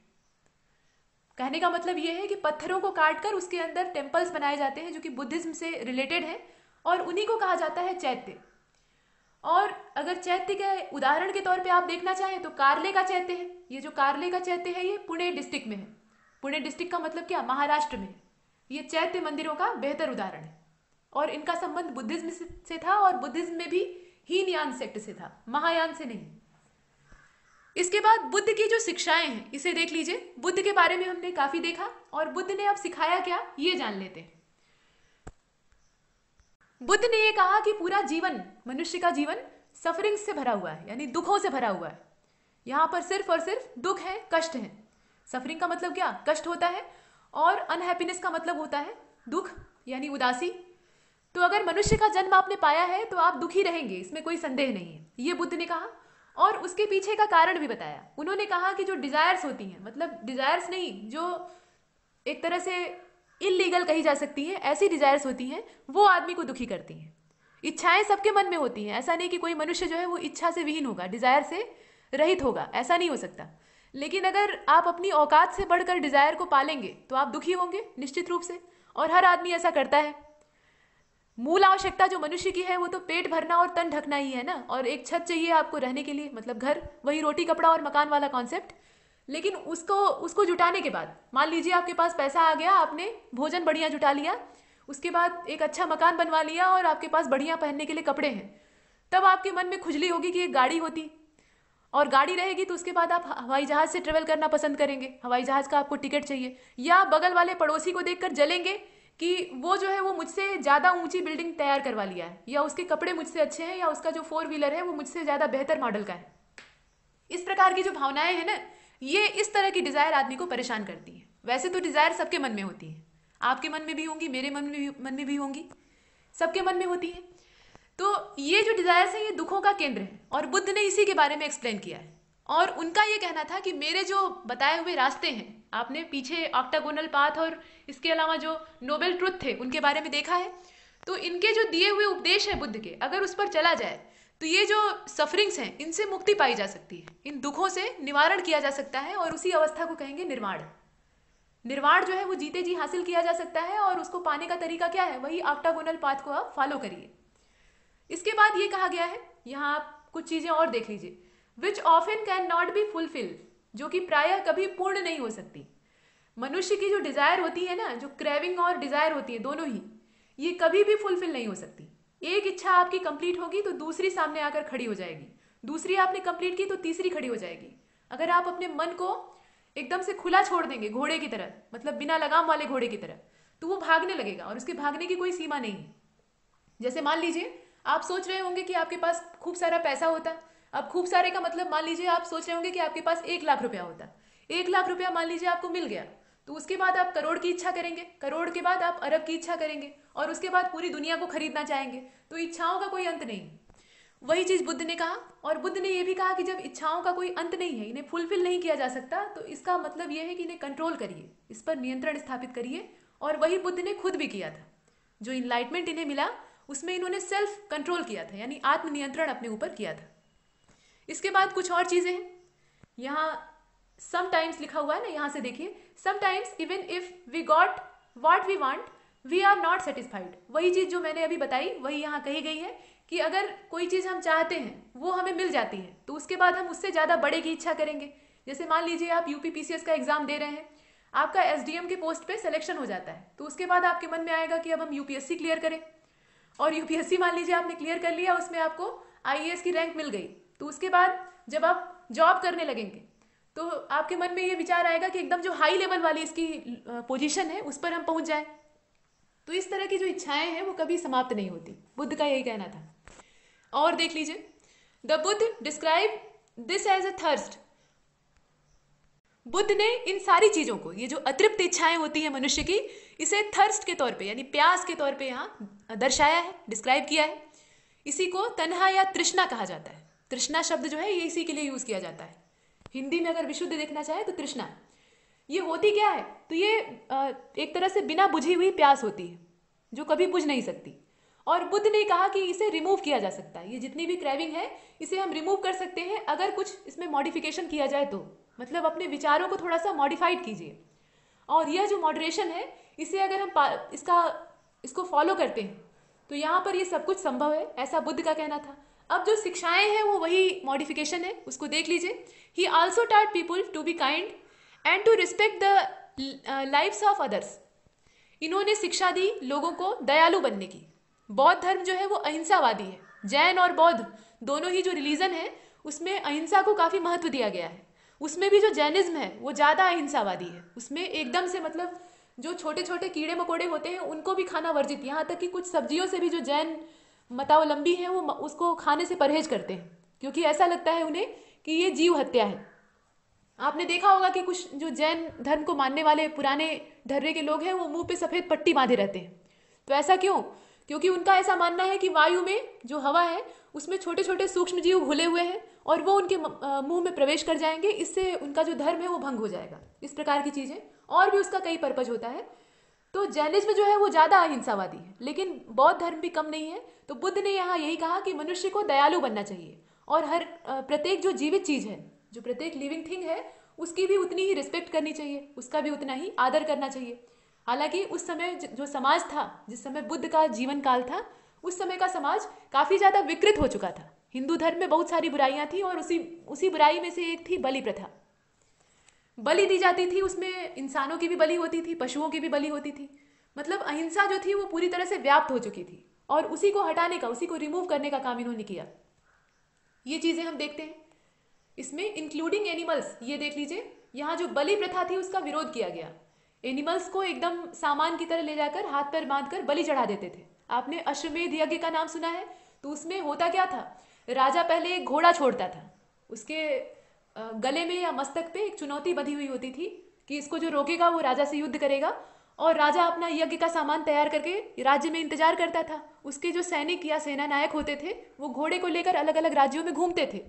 कहने का मतलब ये है कि पत्थरों को काटकर उसके अंदर टेम्पल्स बनाए जाते हैं जो कि बुद्धिज्म से रिलेटेड है, और उन्हीं को कहा जाता है चैत्य। और अगर चैत्य के उदाहरण के तौर पे आप देखना चाहें तो कार्ले का चैत्य है। ये जो कार्ले का चैत्य है ये पुणे डिस्ट्रिक्ट में है। पुणे डिस्ट्रिक्ट का मतलब क्या? महाराष्ट्र में है। ये चैत्य मंदिरों का बेहतर उदाहरण है और इनका संबंध बुद्धिज्म से था, और बुद्धिज्म में भी हीनयान सेक्ट से था, महायान से नहीं। इसके बाद बुद्ध की जो शिक्षाएं हैं इसे देख लीजिए। बुद्ध के बारे में हमने काफी देखा और बुद्ध ने अब सिखाया क्या ये जान लेते हैं। बुद्ध ने ये कहा कि पूरा जीवन, मनुष्य का जीवन सफरिंग से भरा हुआ है, यानी दुखों से भरा हुआ है। यहां पर सिर्फ और सिर्फ दुख है, कष्ट है। सफरिंग का मतलब क्या? कष्ट होता है। और अनहैप्पीनेस का मतलब होता है दुख यानी उदासी। तो अगर मनुष्य का जन्म आपने पाया है तो आप दुखी रहेंगे, इसमें कोई संदेह नहीं है, ये बुद्ध ने कहा। और उसके पीछे का कारण भी बताया। उन्होंने कहा कि जो डिजायर्स होती हैं, मतलब डिजायर्स नहीं, जो एक तरह से इलीगल कही जा सकती है, ऐसी डिजायर्स होती हैं वो आदमी को दुखी करती हैं। इच्छाएं सबके मन में होती हैं, ऐसा नहीं कि कोई मनुष्य जो है वो इच्छा से विहीन होगा, डिजायर से रहित होगा, ऐसा नहीं हो सकता। लेकिन अगर आप अपनी औकात से बढ़कर डिजायर को पालेंगे तो आप दुखी होंगे निश्चित रूप से, और हर आदमी ऐसा करता है। मूल आवश्यकता जो मनुष्य की है वो तो पेट भरना और तन ढकना ही है ना, और एक छत चाहिए आपको रहने के लिए, मतलब घर, वही रोटी कपड़ा और मकान वाला कॉन्सेप्ट। लेकिन उसको जुटाने के बाद, मान लीजिए आपके पास पैसा आ गया, आपने भोजन बढ़िया जुटा लिया, उसके बाद एक अच्छा मकान बनवा लिया और आपके पास बढ़िया पहनने के लिए कपड़े हैं, तब आपके मन में खुजली होगी कि एक गाड़ी होती, और गाड़ी रहेगी तो उसके बाद आप हवाई जहाज से ट्रेवल करना पसंद करेंगे, हवाई जहाज का आपको टिकट चाहिए। या बगल वाले पड़ोसी को देखकर जलेंगे कि वो जो है वो मुझसे ज़्यादा ऊंची बिल्डिंग तैयार करवा लिया है, या उसके कपड़े मुझसे अच्छे हैं, या उसका जो 4 व्हीलर है वो मुझसे ज़्यादा बेहतर मॉडल का है। इस प्रकार की जो भावनाएं हैं ना, ये इस तरह की डिजायर आदमी को परेशान करती है। वैसे तो डिजायर सबके मन में होती है, आपके मन में भी होंगी, मेरे मन में भी होंगी, सबके मन में होती है। तो ये जो डिजायर्स है ये दुखों का केंद्र है, और बुद्ध ने इसी के बारे में एक्सप्लेन किया है। और उनका ये कहना था कि मेरे जो बताए हुए रास्ते हैं, आपने पीछे ऑक्टागोनल पाथ और इसके अलावा जो नोबेल ट्रुथ थे उनके बारे में देखा है, तो इनके जो दिए हुए उपदेश है बुद्ध के, अगर उस पर चला जाए तो ये जो सफरिंग्स हैं इनसे मुक्ति पाई जा सकती है, इन दुखों से निवारण किया जा सकता है, और उसी अवस्था को कहेंगे निर्वाण। निर्वाण जो है वो जीते जी हासिल किया जा सकता है, और उसको पाने का तरीका क्या है, वही ऑक्टागोनल पाथ को आप फॉलो करिए। इसके बाद ये कहा गया है, यहाँ आप कुछ चीजें और देख लीजिए, which often can not be fulfilled, जो कि प्रायः कभी पूर्ण नहीं हो सकती। मनुष्य की जो डिजायर होती है ना, जो क्रेविंग और डिजायर होती है दोनों ही, ये कभी भी फुलफिल नहीं हो सकती। एक इच्छा आपकी कंप्लीट होगी तो दूसरी सामने आकर खड़ी हो जाएगी, दूसरी आपने कंप्लीट की तो तीसरी खड़ी हो जाएगी। अगर आप अपने मन को एकदम से खुला छोड़ देंगे घोड़े की तरह, मतलब बिना लगाम वाले घोड़े की तरह, तो वो भागने लगेगा और उसके भागने की कोई सीमा नहीं है। जैसे मान लीजिए आप सोच रहे होंगे कि आपके पास खूब सारा पैसा होता, अब खूब सारे का मतलब मान लीजिए आप सोच रहे होंगे कि आपके पास 1 लाख रुपया होता, 1 लाख रुपया मान लीजिए आपको मिल गया, तो उसके बाद आप करोड़ की इच्छा करेंगे, करोड़ के बाद आप अरब की इच्छा करेंगे, और उसके बाद पूरी दुनिया को खरीदना चाहेंगे। तो इच्छाओं का कोई अंत नहीं। वही चीज बुद्ध ने कहा, और बुद्ध ने यह भी कहा कि जब इच्छाओं का कोई अंत नहीं है, इन्हें फुलफिल नहीं किया जा सकता, तो इसका मतलब यह है कि इन्हें कंट्रोल करिए, इस पर नियंत्रण स्थापित करिए। और वही बुद्ध ने खुद भी किया था। जो इनलाइटमेंट इन्हें मिला उसमें इन्होंने सेल्फ कंट्रोल किया था, यानी आत्मनियंत्रण अपने ऊपर किया था। इसके बाद कुछ और चीजें हैं, यहाँ समटाइम्स लिखा हुआ है ना, यहां से देखिए, sometimes even if we got what we want we are not satisfied. वही चीज जो मैंने अभी बताई वही यहाँ कही गई है कि अगर कोई चीज हम चाहते हैं वो हमें मिल जाती है तो उसके बाद हम उससे ज्यादा बड़े की इच्छा करेंगे। जैसे मान लीजिए आप यूपीपीसीएस का एग्जाम दे रहे हैं, आपका एसडीएम के पोस्ट पे सिलेक्शन हो जाता है, तो उसके बाद आपके मन में आएगा कि अब हम यूपीएससी क्लियर करें, और यूपीएससी मान लीजिए आपने क्लियर कर लिया, उसमें आपको आईएएस की रैंक मिल गई, तो उसके बाद जब आप जॉब करने लगेंगे तो आपके मन में ये विचार आएगा कि एकदम जो हाई लेवल वाली इसकी पोजीशन है उस पर हम पहुंच जाए। तो इस तरह की जो इच्छाएं हैं वो कभी समाप्त नहीं होती, बुद्ध का यही कहना था। और देख लीजिए, the Buddha describe this as a thirst. Buddha ने इन सारी चीजों को, ये जो अतृप्त इच्छाएं होती है मनुष्य की, इसे थर्स्ट के तौर पे यानी प्यास के तौर पे यहाँ दर्शाया है, डिस्क्राइब किया है। इसी को तन्हा या तृष्णा कहा जाता है। तृष्णा शब्द जो है ये इसी के लिए यूज किया जाता है। हिंदी में अगर विशुद्ध देखना चाहे तो तृष्णा ये होती क्या है, तो ये एक तरह से बिना बुझी हुई प्यास होती है जो कभी बुझ नहीं सकती। और बुद्ध ने कहा कि इसे रिमूव किया जा सकता है, ये जितनी भी क्रेविंग है इसे हम रिमूव कर सकते हैं अगर कुछ इसमें मॉडिफिकेशन किया जाए तो, मतलब अपने विचारों को थोड़ा सा मॉडिफाइड कीजिए। और यह जो मॉडरेशन है इसे अगर हम इसको फॉलो करते हैं तो यहाँ पर ये सब कुछ संभव है, ऐसा बुद्ध का कहना था। अब जो शिक्षाएं हैं वो वही मॉडिफिकेशन है, उसको देख लीजिए। He also taught people to be kind and to respect the lives of others. इन्होंने शिक्षा दी लोगों को दयालु बनने की। बौद्ध धर्म जो है वो अहिंसावादी है, जैन और बौद्ध दोनों ही जो रिलीजन है उसमें अहिंसा को काफी महत्व दिया गया है। उसमें भी जो जैनिज्म है वो ज्यादा अहिंसावादी है, उसमें एकदम से मतलब जो छोटे छोटे कीड़े मकोड़े होते हैं उनको भी खाना वर्जित, यहाँ तक कि कुछ सब्जियों से भी जो जैन मतावलंबी हैं वो उसको खाने से परहेज करते हैं, क्योंकि ऐसा लगता है उन्हें कि ये जीव हत्या है। आपने देखा होगा कि कुछ जो जैन धर्म को मानने वाले पुराने ढर्रे के लोग हैं वो मुंह पे सफेद पट्टी बांधे रहते हैं। तो ऐसा क्यों? क्योंकि उनका ऐसा मानना है कि वायु में जो हवा है उसमें छोटे छोटे सूक्ष्म जीव घुले हुए हैं और वो उनके मुंह में प्रवेश कर जाएंगे, इससे उनका जो धर्म है वो भंग हो जाएगा। इस प्रकार की चीजें, और भी उसका कई पर्पज होता है। तो जैनिज्म जो है वो ज्यादा अहिंसावादी है, लेकिन बौद्ध धर्म भी कम नहीं है। तो बुद्ध ने यहाँ यही कहा कि मनुष्य को दयालु बनना चाहिए और हर प्रत्येक जो जीवित चीज है, जो प्रत्येक लिविंग थिंग है, उसकी भी उतनी ही रिस्पेक्ट करनी चाहिए, उसका भी उतना ही आदर करना चाहिए। हालांकि उस समय जो समाज था, जिस समय बुद्ध का जीवन काल था, उस समय का समाज काफी ज्यादा विकृत हो चुका था। हिंदू धर्म में बहुत सारी बुराइयां थी और उसी बुराई में से एक थी बलि प्रथा। बलि दी जाती थी, उसमें इंसानों की भी बलि होती थी, पशुओं की भी बलि होती थी। मतलब अहिंसा जो थी वो पूरी तरह से व्याप्त हो चुकी थी और उसी को हटाने का, उसी को रिमूव करने का काम इन्होंने किया। ये चीजें हम देखते हैं इसमें, इंक्लूडिंग एनिमल्स। ये देख लीजिए, यहाँ जो बलि प्रथा थी उसका विरोध किया गया। एनिमल्स को एकदम सामान की तरह ले जाकर हाथ पैर बांधकर बलि चढ़ा देते थे। आपने अश्वमेध यज्ञ का नाम सुना है? तो उसमें होता क्या था, राजा पहले एक घोड़ा छोड़ता था, उसके गले में या मस्तक पे एक चुनौती बंधी हुई होती थी कि इसको जो रोकेगा वो राजा से युद्ध करेगा। और राजा अपना यज्ञ का सामान तैयार करके राज्य में इंतजार करता था। उसके जो सैनिक या सेना नायक होते थे वो घोड़े को लेकर अलग अलग राज्यों में घूमते थे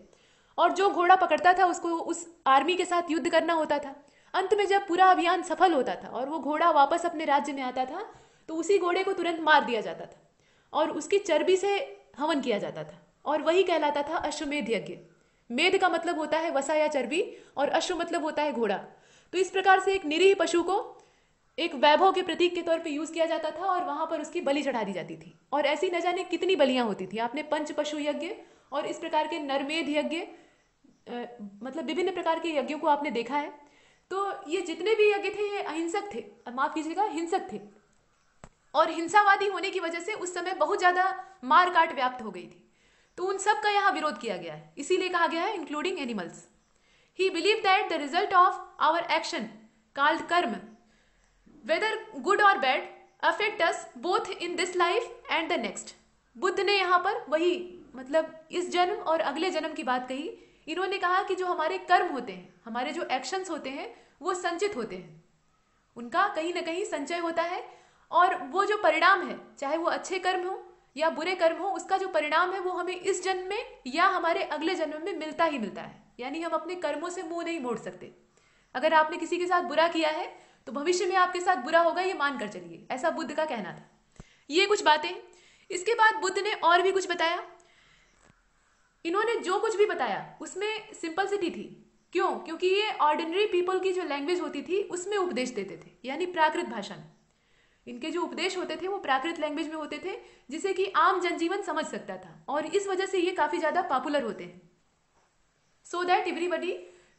और जो घोड़ा पकड़ता था उसको उस आर्मी के साथ युद्ध करना होता था। अंत में जब पूरा अभियान सफल होता था और वो घोड़ा वापस अपने राज्य में आता था तो उसी घोड़े को तुरंत मार दिया जाता था और उसकी चर्बी से हवन किया जाता था और वही कहलाता था अश्वमेध यज्ञ। मेध का मतलब होता है वसा या चर्बी और अश्व मतलब होता है घोड़ा। तो इस प्रकार से एक निरीह पशु को एक वैभव के प्रतीक के तौर पे यूज किया जाता था और वहां पर उसकी बलि चढ़ा दी जाती थी। और ऐसी न जाने कितनी बलियां होती थी। आपने पंच पशु यज्ञ और इस प्रकार के नरमेध यज्ञ, मतलब विभिन्न प्रकार के यज्ञों को आपने देखा है। तो ये जितने भी यज्ञ थे ये अहिंसक थे, माफ कीजिएगा हिंसक थे। और हिंसावादी होने की वजह से उस समय बहुत ज्यादा मार काट व्याप्त हो गई थी। तो उन सब का यहाँ विरोध किया गया है, इसीलिए कहा गया है including animals. He believe that the result of our action called karma, whether good और bad, affect us both in this life and the next. Buddha ने यहाँ पर वही, मतलब इस जन्म और अगले जन्म की बात कही। इन्होंने कहा कि जो हमारे कर्म होते हैं, हमारे जो एक्शंस होते हैं वो संचित होते हैं, उनका कहीं ना कहीं संचय होता है और वो जो परिणाम है, चाहे वो अच्छे कर्म हो या बुरे कर्म हो, उसका जो परिणाम है वो हमें इस जन्म में या हमारे अगले जन्म में मिलता ही मिलता है। यानी हम अपने कर्मों से मुंह नहीं मोड़ सकते। अगर आपने किसी के साथ बुरा किया है तो भविष्य में आपके साथ बुरा होगा, ये मानकर चलिए। ऐसा बुद्ध का कहना था। ये कुछ बातें। इसके बाद बुद्ध ने और भी कुछ बताया। इन्होंने जो कुछ भी बताया उसमें सिंपलिसिटी थी। क्यों? क्योंकि ये ऑर्डिनरी पीपल की जो लैंग्वेज होती थी उसमें उपदेश देते थे, यानी प्राकृत भाषा में। इनके जो उपदेश होते थे वो प्राकृत लैंग्वेज में होते थे, जिसे कि आम जनजीवन समझ सकता था और इस वजह से ये काफी ज्यादा पॉपुलर होते हैं। So that everybody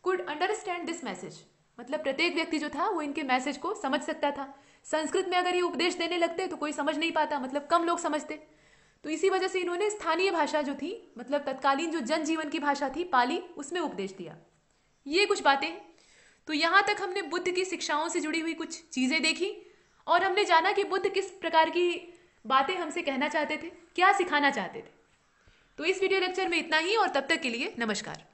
could understand this message, मतलब प्रत्येक व्यक्ति जो था वो इनके मैसेज को समझ सकता था। संस्कृत में अगर ये उपदेश देने लगते तो कोई समझ नहीं पाता, मतलब कम लोग समझते। तो इसी वजह से इन्होंने स्थानीय भाषा जो थी, मतलब तत्कालीन जो जनजीवन की भाषा थी पाली, उसमें उपदेश दिया। ये कुछ बातें। तो यहां तक हमने बुद्ध की शिक्षाओं से जुड़ी हुई कुछ चीजें देखी और हमने जाना कि बुद्ध किस प्रकार की बातें हमसे कहना चाहते थे, क्या सिखाना चाहते थे। तो इस वीडियो लेक्चर में इतना ही और तब तक के लिए नमस्कार।